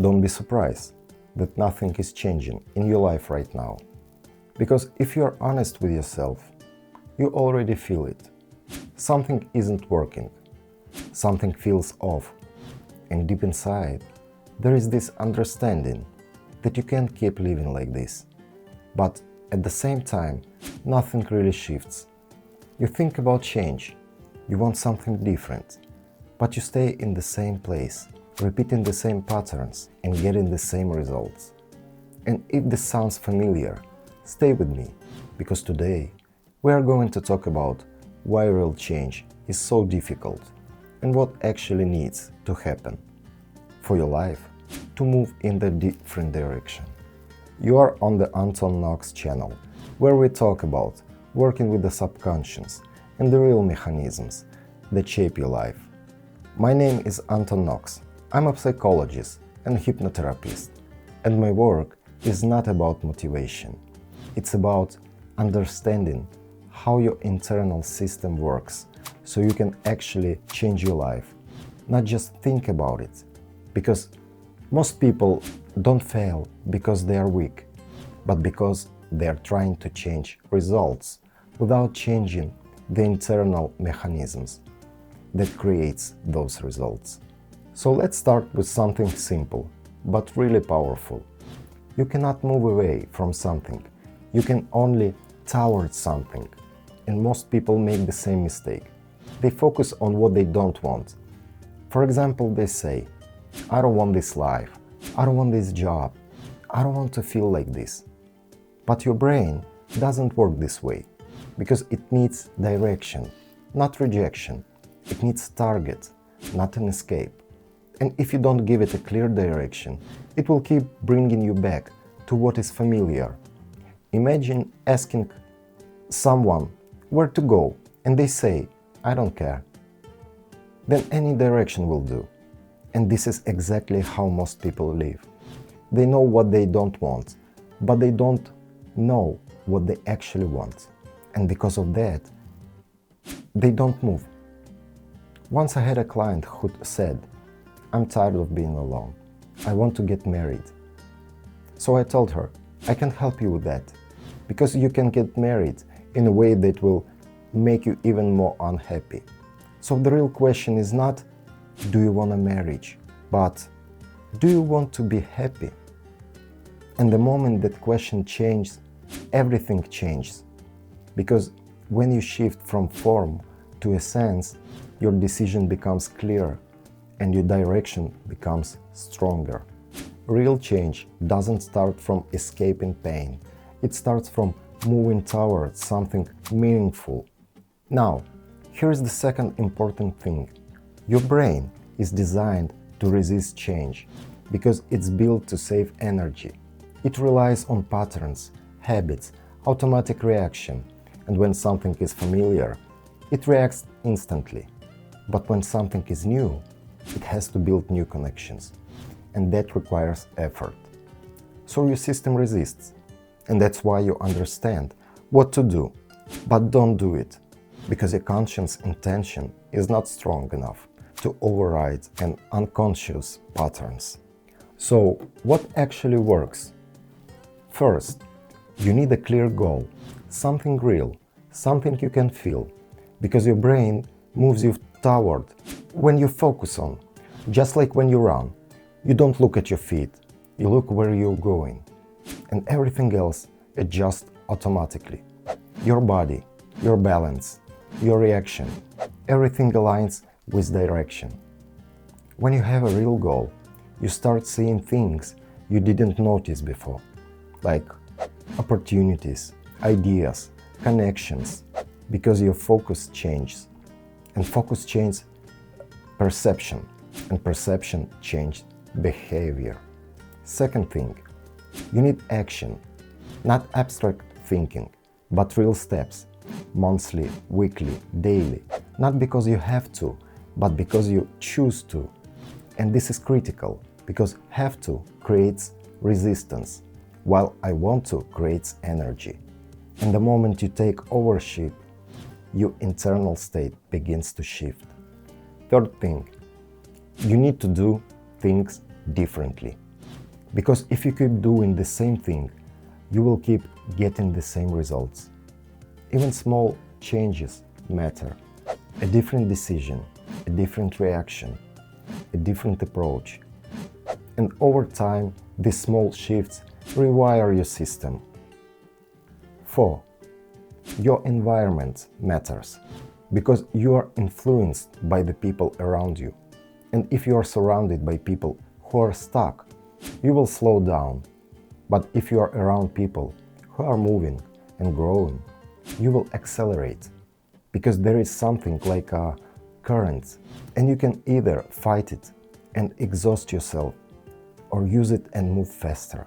Don't be surprised that nothing is changing in your life right now. Because if you're honest with yourself, you already feel it. Something isn't working. Something feels off. And deep inside, there is this understanding that you can't keep living like this. But at the same time, nothing really shifts. You think about change. You want something different. But you stay in the same place, repeating the same patterns and getting the same results. And if this sounds familiar, stay with me, because today we are going to talk about why real change is so difficult and what actually needs to happen for your life to move in the different direction. You are on the Anton channel, where we talk about working with the subconscious and the real mechanisms that shape your life. My name is Anton. I'm a psychologist and hypnotherapist, and my work is not about motivation. It's about understanding how your internal system works so you can actually change your life, not just think about it. Because most people don't fail because they are weak, but because they are trying to change results without changing the internal mechanisms that creates those results. So let's start with something simple, but really powerful. You cannot move away from something. You can only toward something. And most people make the same mistake. They focus on what they don't want. For example, they say, I don't want this life. I don't want this job. I don't want to feel like this. But your brain doesn't work this way, because it needs direction, not rejection. It needs target, not an escape. And if you don't give it a clear direction, it will keep bringing you back to what is familiar. Imagine asking someone where to go, and they say, I don't care. Then any direction will do. And this is exactly how most people live. They know what they don't want, but they don't know what they actually want. And because of that, they don't move. Once I had a client who said, I'm tired of being alone. I want to get married. So I told her, I can help you with that, because you can get married in a way that will make you even more unhappy. So the real question is not, do you want a marriage, but do you want to be happy? And the moment that question changes, everything changes. Because when you shift from form to essence, your decision becomes clear and your direction becomes stronger. Real change doesn't start from escaping pain. It starts from moving towards something meaningful. Now, here's the second important thing. Your brain is designed to resist change because it's built to save energy. It relies on patterns, habits, automatic reaction, and when something is familiar, it reacts instantly. But when something is new, it has to build new connections, and that requires effort. So your system resists, and that's why you understand what to do, but don't do it, because your conscious intention is not strong enough to override an unconscious patterns. So what actually works? First, you need a clear goal, something real, something you can feel, because your brain moves you toward when you focus on. Just like when you run, you don't look at your feet, you look where you're going, and everything else adjusts automatically. Your body, your balance, your reaction, everything aligns with direction. When you have a real goal, you start seeing things you didn't notice before, like opportunities, ideas, connections, because your focus changes. And focus changes perception, and perception changes behavior. Second thing, you need action, not abstract thinking, but real steps, monthly, weekly, daily, not because you have to, but because you choose to. And this is critical, because have to creates resistance, while I want to creates energy. And the moment you take ownership, your internal state begins to shift. Third thing, you need to do things differently. Because if you keep doing the same thing, you will keep getting the same results. Even small changes matter. A different decision, a different reaction, a different approach. And over time, these small shifts rewire your system. 4. Your environment matters because you are influenced by the people around you. And if you are surrounded by people who are stuck, you will slow down. But if you are around people who are moving and growing, you will accelerate. Because there is something like a current, and you can either fight it and exhaust yourself, or use it and move faster.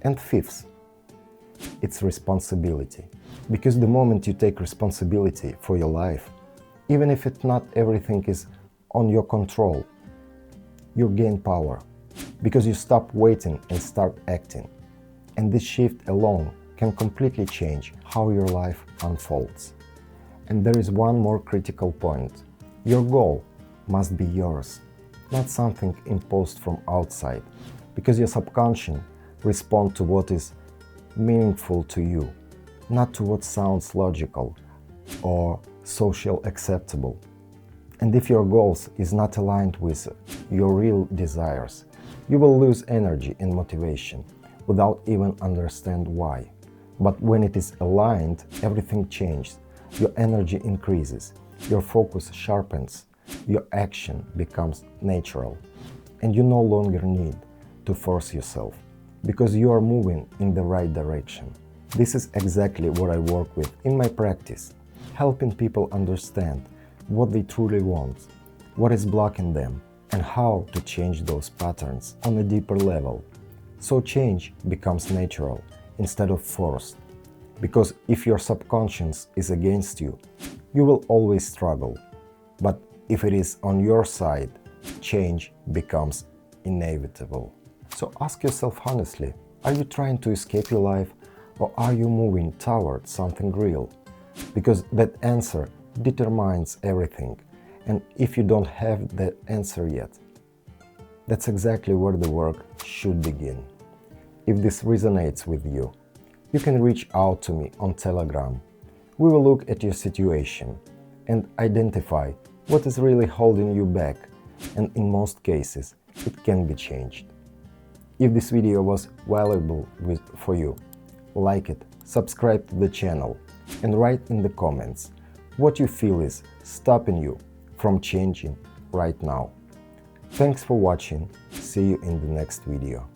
And 5th, it's responsibility. Because the moment you take responsibility for your life, even if not everything is on your control, you gain power. Because you stop waiting and start acting. And this shift alone can completely change how your life unfolds. And there is one more critical point. Your goal must be yours, not something imposed from outside, because your subconscious responds to what is meaningful to you, not to what sounds logical or social acceptable. And if your goals is not aligned with your real desires, you will lose energy and motivation without even understand why. But when it is aligned, everything changes. Your energy increases, your focus sharpens, your action becomes natural, and you no longer need to force yourself because you are moving in the right direction. This is exactly what I work with in my practice, helping people understand what they truly want, what is blocking them, and how to change those patterns on a deeper level. So change becomes natural instead of forced. Because if your subconscious is against you, you will always struggle. But if it is on your side, change becomes inevitable. So ask yourself honestly, are you trying to escape your life, or are you moving toward something real? Because that answer determines everything. And if you don't have that answer yet, that's exactly where the work should begin. If this resonates with you, you can reach out to me on Telegram. We will look at your situation and identify what is really holding you back, and in most cases, it can be changed. If this video was valuable for you, like it, subscribe to the channel, and write in the comments what you feel is stopping you from changing right now. Thanks for watching. See you in the next video.